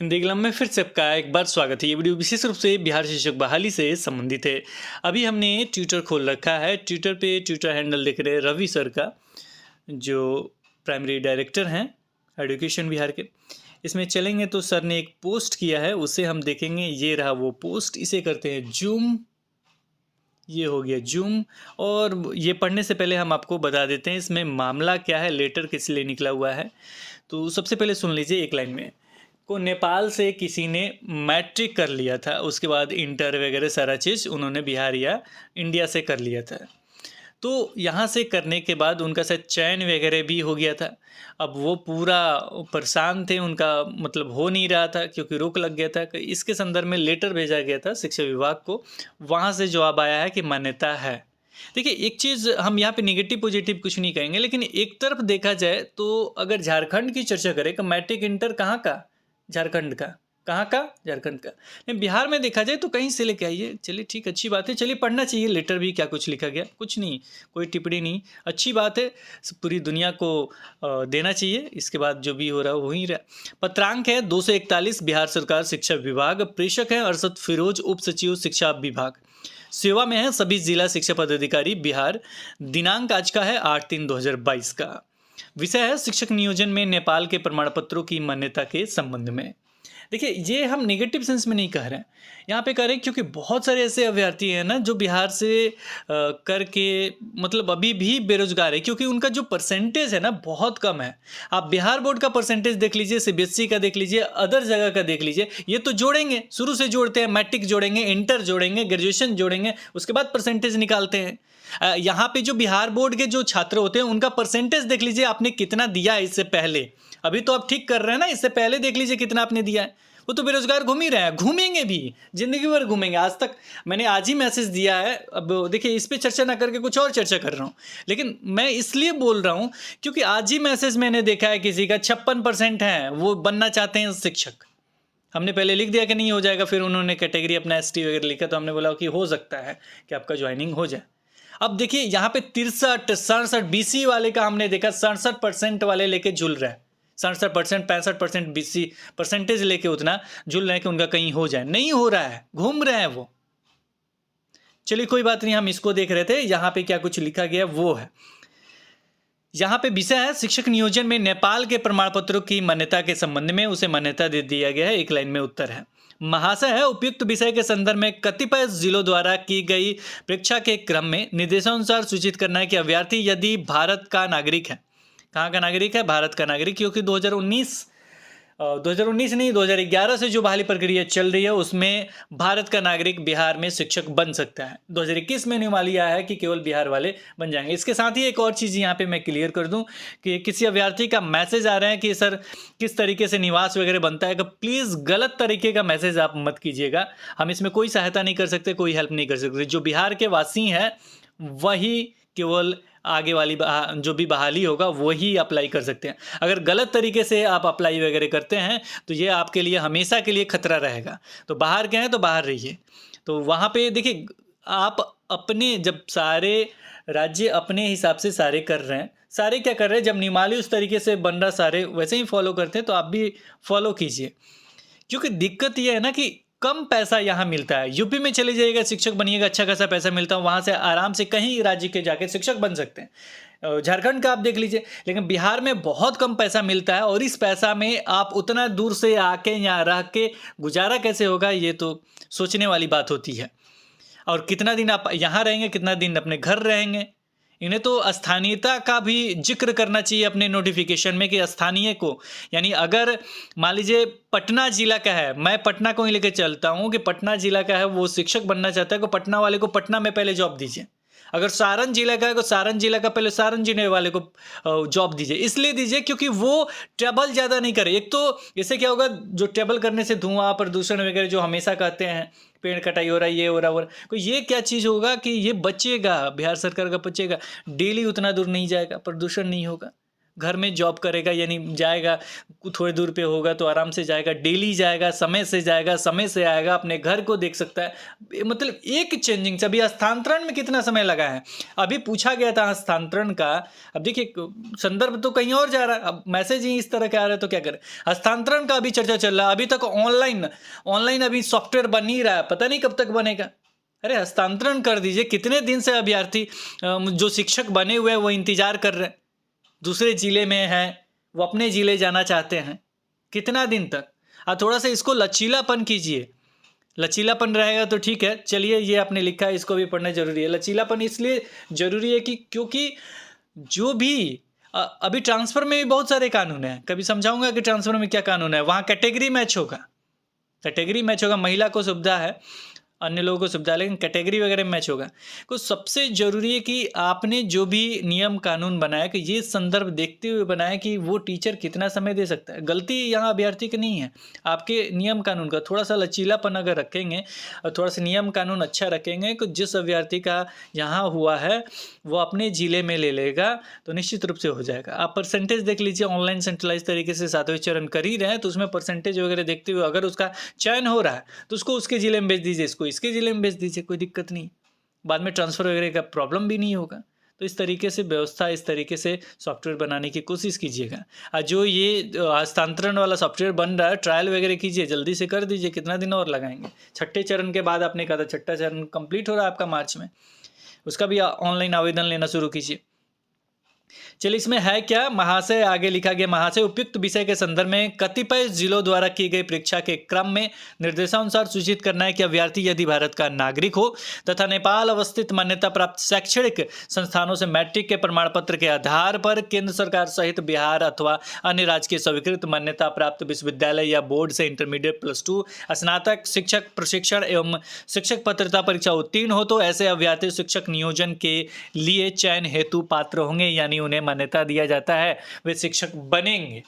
हिंदी ग्राम में फिर से आपका एक बार स्वागत है। ये वीडियो विशेष रूप से बिहार शिक्षक बहाली से संबंधित है। अभी हमने ट्विटर खोल रखा है। ट्विटर पे ट्विटर हैंडल देख रहे हैं रवि सर का, जो प्राइमरी डायरेक्टर हैं एजुकेशन बिहार के। इसमें चलेंगे तो सर ने एक पोस्ट किया है, उसे हम देखेंगे। ये रहा वो पोस्ट। इसे करते हैं जूम। ये हो गया जूम। और ये पढ़ने से पहले हम आपको बता देते हैं इसमें मामला क्या है, लेटर किस लिए निकला हुआ है। तो सबसे पहले सुन लीजिए एक लाइन में। को नेपाल से किसी ने मैट्रिक कर लिया था, उसके बाद इंटर वगैरह सारा चीज़ उन्होंने बिहार या इंडिया से कर लिया था। तो यहाँ से करने के बाद उनका शायद चयन वगैरह भी हो गया था। अब वो पूरा परेशान थे, उनका मतलब हो नहीं रहा था क्योंकि रोक लग गया था। इसके संदर्भ में लेटर भेजा गया था शिक्षा विभाग को। वहाँ से जवाब आया है कि मान्यता है। देखिए, एक चीज़ हम यहाँ पे नेगेटिव पॉजिटिव कुछ नहीं कहेंगे, लेकिन एक तरफ देखा जाए तो अगर झारखंड की चर्चा करें तो मैट्रिक इंटर कहाँ का? झारखंड का। कहाँ का? झारखंड का। नहीं, बिहार में देखा जाए तो कहीं से लेके आइए। चलिए ठीक, अच्छी बात है। चलिए पढ़ना चाहिए लेटर भी। क्या कुछ लिखा गया? कुछ नहीं, कोई टिप्पणी नहीं। अच्छी बात है, पूरी दुनिया को देना चाहिए। इसके बाद जो भी हो रहा है हो ही रहा। पत्रांक है 241, बिहार सरकार शिक्षा विभाग। प्रेषक है अरशद फिरोज, उप सचिव शिक्षा विभाग। सेवा में है सभी जिला शिक्षा पदाधिकारी बिहार। दिनांक आज का है 8/3/2022 का। विषय है शिक्षक नियोजन में नेपाल के प्रमाण पत्रों की मान्यता के संबंध में। देखिए, ये हम नेगेटिव सेंस में नहीं कह रहे हैं, यहाँ पे कह रहे हैं क्योंकि बहुत सारे ऐसे अभ्यर्थी हैं ना जो बिहार से करके मतलब अभी भी बेरोजगार है, क्योंकि उनका जो परसेंटेज है ना बहुत कम है। आप बिहार बोर्ड का परसेंटेज देख लीजिए, सीबीएसई का देख लीजिए, अदर जगह का देख लीजिए। ये तो जोड़ेंगे, शुरू से जोड़ते हैं। मैट्रिक जोड़ेंगे, इंटर जोड़ेंगे, ग्रेजुएशन जोड़ेंगे, उसके बाद परसेंटेज निकालते हैं। यहाँ पे जो बिहार बोर्ड के जो छात्र होते हैं उनका परसेंटेज देख लीजिए, आपने कितना दिया है इससे पहले। अभी तो आप ठीक कर रहे हैं ना, इससे पहले देख लीजिए कितना आपने दिया है। वो तो बेरोजगार घूम ही रहे हैं, घूमेंगे भी, जिंदगी भर घूमेंगे। आज तक मैंने आज ही मैसेज दिया है। अब देखिए, इस पे चर्चा ना करके कुछ और चर्चा कर रहा हूँ, लेकिन मैं इसलिए बोल रहा हूँ क्योंकि आज ही मैसेज मैंने देखा है किसी का 56% है, वो बनना चाहते हैं शिक्षक। हमने पहले लिख दिया कि नहीं हो जाएगा, फिर उन्होंने कैटेगरी अपना एसटी वगैरह लिखा, तो हमने बोला कि हो सकता है कि आपका ज्वाइनिंग हो जाए। अब देखिए, यहाँ पे 63, 67 बीसी वाले का हमने देखा 67% वाले लेके झूल रहे हैं। 67%, 65% बीसी परसेंटेज लेके उतना झूल रहे हैं कि उनका कहीं हो जाए। नहीं हो रहा है, घूम रहे हैं वो। चलिए कोई बात नहीं, हम इसको देख रहे थे। यहाँ पे क्या कुछ लिखा गया वो है। यहाँ पे विषय है शिक्षक नियोजन में नेपाल के प्रमाण पत्रों की मान्यता के संबंध में, उसे मान्यता दे दिया गया है। एक लाइन में उत्तर है। महाशय है, उपयुक्त विषय के संदर्भ में कतिपय जिलों द्वारा की गई परीक्षा के क्रम में निर्देशानुसार सूचित करना है कि अभ्यर्थी यदि भारत का नागरिक है। कहाँ का नागरिक है? भारत का नागरिक। क्योंकि 2019 नहीं, 2011 से जो बहाली प्रक्रिया चल रही है उसमें भारत का नागरिक बिहार में शिक्षक बन सकता है। 2021 में नियम आया है कि केवल बिहार वाले बन जाएंगे। इसके साथ ही एक और चीज़ यहाँ पे मैं क्लियर कर दूं कि किसी अभ्यर्थी का मैसेज आ रहा है कि सर किस तरीके से निवास वगैरह बनता है, कि प्लीज़ गलत तरीके का मैसेज आप मत कीजिएगा। हम इसमें कोई सहायता नहीं कर सकते, कोई हेल्प नहीं कर सकते। जो बिहार के वासी हैं वही केवल आगे वाली जो भी बहाली होगा वही अप्लाई कर सकते हैं। अगर गलत तरीके से आप अप्लाई वगैरह करते हैं तो ये आपके लिए हमेशा के लिए खतरा रहेगा। तो बाहर गए हैं तो बाहर रहिए। तो वहाँ पे देखिए, आप अपने जब सारे राज्य अपने हिसाब से सारे कर रहे हैं, सारे क्या कर रहे हैं, जब नियमावली उस तरीके से बन रहा सारे वैसे ही फॉलो करते हैं तो आप भी फॉलो कीजिए। क्योंकि दिक्कत ये है ना कि कम पैसा यहाँ मिलता है। यूपी में चले जाइएगा, शिक्षक बनिएगा, अच्छा खासा पैसा मिलता है, वहाँ से आराम से कहीं राज्य के जाके शिक्षक बन सकते हैं। झारखंड का आप देख लीजिए। लेकिन बिहार में बहुत कम पैसा मिलता है, और इस पैसा में आप उतना दूर से आके यहाँ रह के गुजारा कैसे होगा, ये तो सोचने वाली बात होती है। और कितना दिन आप यहाँ रहेंगे, कितना दिन अपने घर रहेंगे। इन्हें तो स्थानीयता का भी जिक्र करना चाहिए अपने नोटिफिकेशन में, कि स्थानीय को, यानी अगर मान लीजिए पटना जिला का है, मैं पटना को ही लेकर चलता हूँ कि पटना जिला का है, वो शिक्षक बनना चाहता है, तो पटना वाले को पटना में पहले जॉब दीजिए। अगर सारण जिला का है तो सारण जिला का पहले सारण जिले वाले को जॉब दीजिए। इसलिए दीजिए क्योंकि वो ट्रैवल ज़्यादा नहीं करे। एक तो इससे क्या होगा, जो ट्रैवल करने से धुआं प्रदूषण वगैरह जो हमेशा कहते हैं, पेड़ कटाई हो रहा है, ये हो रहा है, तो ये क्या चीज़ होगा कि ये बचेगा, बिहार सरकार का बचेगा। डेली उतना दूर नहीं जाएगा, प्रदूषण नहीं होगा। घर में जॉब करेगा, यानी जाएगा, थोड़ी दूर पे होगा तो आराम से जाएगा, डेली जाएगा, समय से आएगा, अपने घर को देख सकता है। मतलब एक चेंजिंग से अभी हस्तांतरण में कितना समय लगा है, अभी पूछा गया था हस्तांतरण का। अब देखिए संदर्भ तो कहीं और जा रहा है, अब मैसेज ही इस तरह के आ रहा है तो क्या करें। हस्तांतरण का अभी चर्चा चल रहा है, अभी तक ऑनलाइन अभी सॉफ्टवेयर बन ही रहा है, पता नहीं कब तक बनेगा। अरे हस्तांतरण कर दीजिए। कितने दिन से अभ्यर्थी जो शिक्षक बने हुए हैं वो इंतजार कर रहे हैं, दूसरे जिले में हैं, वो अपने जिले जाना चाहते हैं, कितना दिन तक। थोड़ा सा इसको लचीलापन कीजिए, लचीलापन रहेगा तो ठीक है। चलिए ये आपने लिखा है, इसको भी पढ़ना जरूरी है। लचीलापन इसलिए जरूरी है कि क्योंकि जो भी अभी ट्रांसफर में भी बहुत सारे कानून हैं, कभी समझाऊंगा कि ट्रांसफर में क्या कानून है। वहाँ कैटेगरी मैच होगा, महिला को सुविधा है, अन्य लोगों को सुविधा है, लेकिन कैटेगरी वगैरह में मैच होगा। तो सबसे ज़रूरी है कि आपने जो भी नियम कानून बनाया कि ये संदर्भ देखते हुए बनाया कि वो टीचर कितना समय दे सकता है। गलती यहाँ अभ्यर्थी की नहीं है, आपके नियम कानून का। थोड़ा सा लचीलापन अगर रखेंगे और थोड़ा सा नियम कानून अच्छा रखेंगे तो जिस अभ्यर्थी का यहाँ हुआ है वो अपने ज़िले में ले लेगा तो निश्चित रूप से हो जाएगा। आप परसेंटेज देख लीजिए, ऑनलाइन सेंट्रलाइज तरीके से 7वें चरण कर ही रहे हैं तो उसमें परसेंटेज वगैरह देखते हुए अगर उसका चयन हो रहा है तो उसको उसके ज़िले में भेज दीजिए, इसको इसके ज़िले में भेज दीजिए, कोई दिक्कत नहीं। बाद में ट्रांसफ़र वगैरह का प्रॉब्लम भी नहीं होगा। तो इस तरीके से व्यवस्था, इस तरीके से सॉफ्टवेयर बनाने की कोशिश कीजिएगा। जो ये हस्तांतरण वाला सॉफ्टवेयर बन रहा है, ट्रायल वगैरह कीजिए, जल्दी से कर दीजिए। कितना दिन और लगाएंगे। 6ठे चरण के बाद आपने कहा था 6ठा चरण कंप्लीट हो रहा है आपका मार्च में, उसका भी ऑनलाइन आवेदन लेना शुरू कीजिए। चलिए इसमें है क्या, महाशय आगे लिखा गया, महाशय उपयुक्त विषय के संदर्भ में कतिपय जिलों द्वारा की गई परीक्षा के क्रम में निर्देशानुसार सूचित करना है कि अभ्यर्थी यदि भारत का नागरिक हो तथा नेपाल अवस्थित मान्यता प्राप्त शैक्षणिक संस्थानों से मैट्रिक के प्रमाण पत्र के आधार पर केंद्र सरकार सहित बिहार अथवा अन्य राज्य के स्वीकृत मान्यता प्राप्त विश्वविद्यालय या बोर्ड से इंटरमीडिएट +2 स्नातक शिक्षक प्रशिक्षण एवं शिक्षक पात्रता परीक्षा उत्तीर्ण हो तो ऐसे अभ्यर्थी शिक्षक नियोजन के लिए चयन हेतु पात्र होंगे, यानी उन्हें मान्यता दिया जाता है, वे शिक्षक बनेंगे।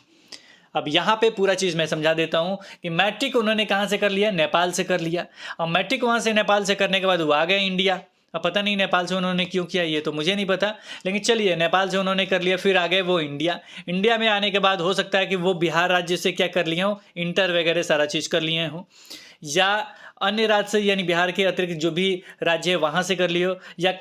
अब यहाँ पे पूरा चीज़ मैं समझा देता हूँ कि मैट्रिक उन्होंने कहाँ से कर लिया, नेपाल से कर लिया। अब मैट्रिक वहाँ से नेपाल से करने के बाद वो आ गए इंडिया। अब पता नहीं नेपाल से उन्होंने क्यों किया, ये तो मुझे नहीं पता, लेकिन चलिए नेपाल से उन्होंने कर लिया, फिर आ गए वो इंडिया में आने के बाद हो सकता है कि वो बिहार राज्य से क्या कर लिए हों, इंटर वगैरह सारा चीज़ कर लिए हों, या अन्य राज्य से यानी बिहार के अतिरिक्त जो भी राज्य है वहाँ से कर लियो, या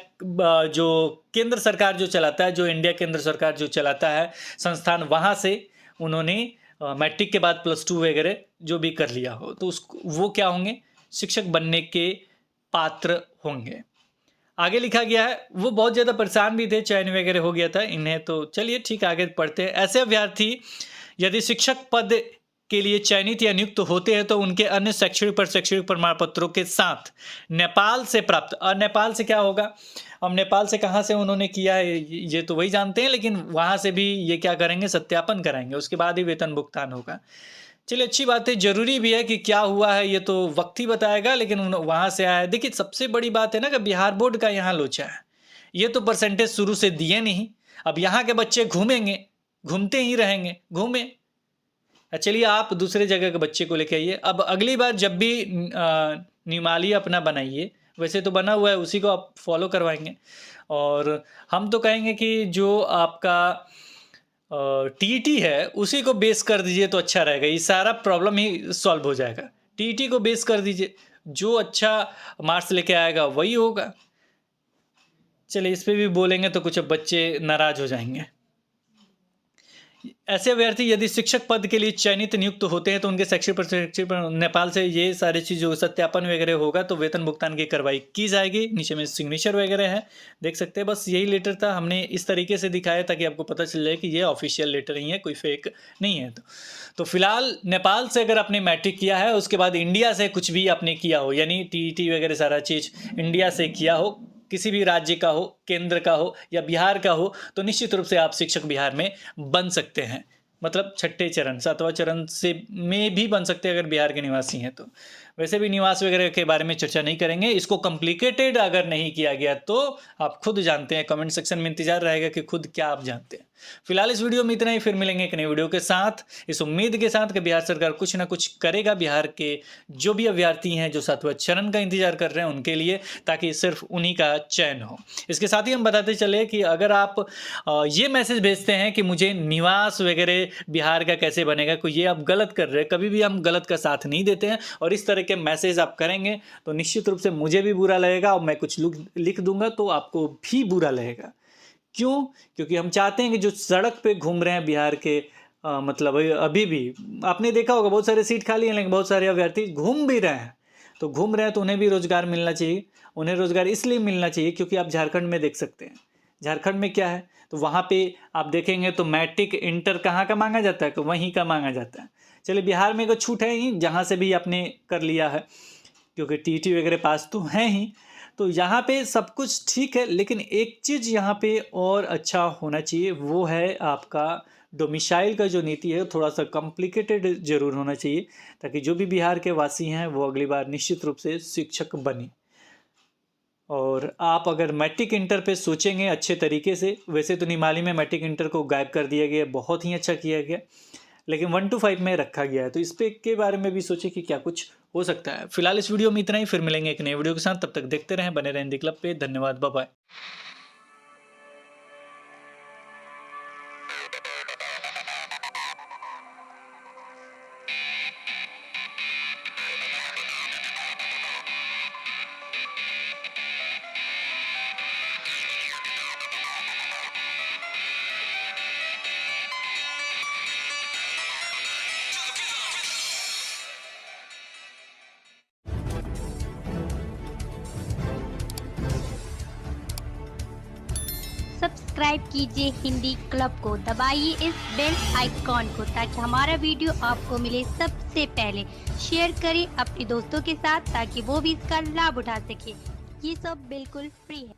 जो केंद्र सरकार जो चलाता है, जो इंडिया केंद्र सरकार जो चलाता है संस्थान, वहाँ से उन्होंने मैट्रिक के बाद +2 वगैरह जो भी कर लिया हो तो वो क्या होंगे, शिक्षक बनने के पात्र होंगे। आगे लिखा गया है, वो बहुत ज़्यादा परेशान भी थे, चयन वगैरह हो गया था इन्हें, तो चलिए ठीक आगे पढ़ते हैं। ऐसे अभ्यर्थी यदि शिक्षक पद के लिए चयनित या नियुक्त होते हैं तो उनके अन्य शैक्षणिक प्रमाण पत्रों के साथ नेपाल से प्राप्त, और नेपाल से क्या होगा, अब नेपाल से कहाँ से उन्होंने किया है ये तो वही जानते हैं, लेकिन वहाँ से भी ये क्या करेंगे, सत्यापन कराएंगे, उसके बाद ही वेतन भुगतान होगा। चलिए अच्छी बात है, जरूरी भी है कि क्या हुआ है ये तो वक्त ही बताएगा, लेकिन वहाँ से आया है। देखिए सबसे बड़ी बात है ना कि बिहार बोर्ड का यहाँ लोचा है, ये तो परसेंटेज शुरू से दिए नहीं। अब यहाँ के बच्चे घूमेंगे, घूमते ही रहेंगे, घूमें। चलिए आप दूसरे जगह के बच्चे को लेके आइए। अब अगली बार जब भी नियमावली अपना बनाइए, वैसे तो बना हुआ है उसी को आप फॉलो करवाएंगे, और हम तो कहेंगे कि जो आपका टीईटी है उसी को बेस कर दीजिए तो अच्छा रहेगा, ये सारा प्रॉब्लम ही सॉल्व हो जाएगा। टीईटी को बेस कर दीजिए, जो अच्छा मार्क्स लेके आएगा वही होगा। चलिए इस पर भी बोलेंगे तो कुछ बच्चे नाराज हो जाएंगे। ऐसे अभ्यर्थी यदि शिक्षक पद के लिए चयनित नियुक्त होते हैं तो उनके शैक्षिक प्रशिक्षण नेपाल से ये सारी चीज़ सत्यापन वगैरह होगा तो वेतन भुगतान की कार्रवाई की जाएगी। नीचे में सिग्नेचर वगैरह है, देख सकते हैं। बस यही लेटर था, हमने इस तरीके से दिखाया ताकि आपको पता चल जाए कि ये ऑफिशियल लेटर ही है, कोई फेक नहीं है। तो फिलहाल नेपाल से अगर आपने मैट्रिक किया है, उसके बाद इंडिया से कुछ भी आपने किया हो, यानी टीईटी वगैरह सारा चीज़ इंडिया से किया हो, किसी भी राज्य का हो, केंद्र का हो या बिहार का हो, तो निश्चित रूप से आप शिक्षक बिहार में बन सकते हैं। मतलब 6ठे चरण, 7वां चरण से में भी बन सकते हैं अगर बिहार के निवासी हैं तो। वैसे भी निवास वगैरह के बारे में चर्चा नहीं करेंगे, इसको कॉम्प्लिकेटेड अगर नहीं किया गया तो आप खुद जानते हैं। कमेंट सेक्शन में इंतजार रहेगा कि खुद क्या आप जानते हैं। फिलहाल इस वीडियो में इतना ही, फिर मिलेंगे एक नई वीडियो के साथ, इस उम्मीद के साथ कि बिहार सरकार कुछ ना कुछ करेगा बिहार के जो भी अभ्यर्थी हैं जो 7वां चरण का इंतजार कर रहे हैं उनके लिए, ताकि सिर्फ उन्हीं का चयन हो। इसके साथ ही हम बताते चले कि अगर आप ये मैसेज भेजते हैं कि मुझे निवास वगैरह बिहार का कैसे बनेगा, कोई ये आप गलत कर रहे हैं। कभी भी हम गलत का साथ नहीं देते हैं, और इस तरह के मैसेज आप करेंगे तो निश्चित रूप से मुझे भी बुरा लगेगा, और मैं कुछ लिख दूंगा तो आपको भी बुरा लगेगा। क्यों? क्योंकि हम चाहते हैं कि जो सड़क पे घूम रहे हैं बिहार के मतलब अभी भी आपने देखा होगा बहुत सारे सीट खाली हैं, लेकिन बहुत सारे अभ्यर्थी घूम भी रहे हैं। तो घूम रहे हैं तो उन्हें भी रोजगार मिलना चाहिए। उन्हें रोजगार इसलिए मिलना चाहिए क्योंकि आप झारखंड में देख सकते हैं, झारखंड में क्या है, तो वहाँ पे आप देखेंगे तो मैट्रिक इंटर कहाँ का मांगा जाता है, तो वहीं का मांगा जाता है। चलिए बिहार में कोई छूट है ही, जहाँ से भी आपने कर लिया है, क्योंकि टीटी वगैरह पास तो हैं ही, तो यहाँ पे सब कुछ ठीक है। लेकिन एक चीज़ यहाँ पे और अच्छा होना चाहिए, वो है आपका डोमिसाइल का जो नीति है थोड़ा सा कॉम्प्लिकेटेड जरूर होना चाहिए, ताकि जो भी बिहार के वासी हैं वो अगली बार निश्चित रूप से शिक्षक बने। और आप अगर मैट्रिक इंटर पे सोचेंगे अच्छे तरीके से, वैसे तो निमाली में मैट्रिक इंटर को गायब कर दिया गया, बहुत ही अच्छा किया गया, लेकिन 1 to 5 में रखा गया है, तो इस पे के बारे में भी सोचे कि क्या कुछ हो सकता है। फिलहाल इस वीडियो में इतना ही, फिर मिलेंगे एक नए वीडियो के साथ। तब तक देखते रहें, बने रहें हिंदी क्लब पे। धन्यवाद, बाय बाय। सब्सक्राइब कीजिए हिंदी क्लब को, दबाइए इस बेल आइकॉन को ताकि हमारा वीडियो आपको मिले सबसे पहले। शेयर करें अपने दोस्तों के साथ ताकि वो भी इसका लाभ उठा सके। ये सब बिल्कुल फ्री है।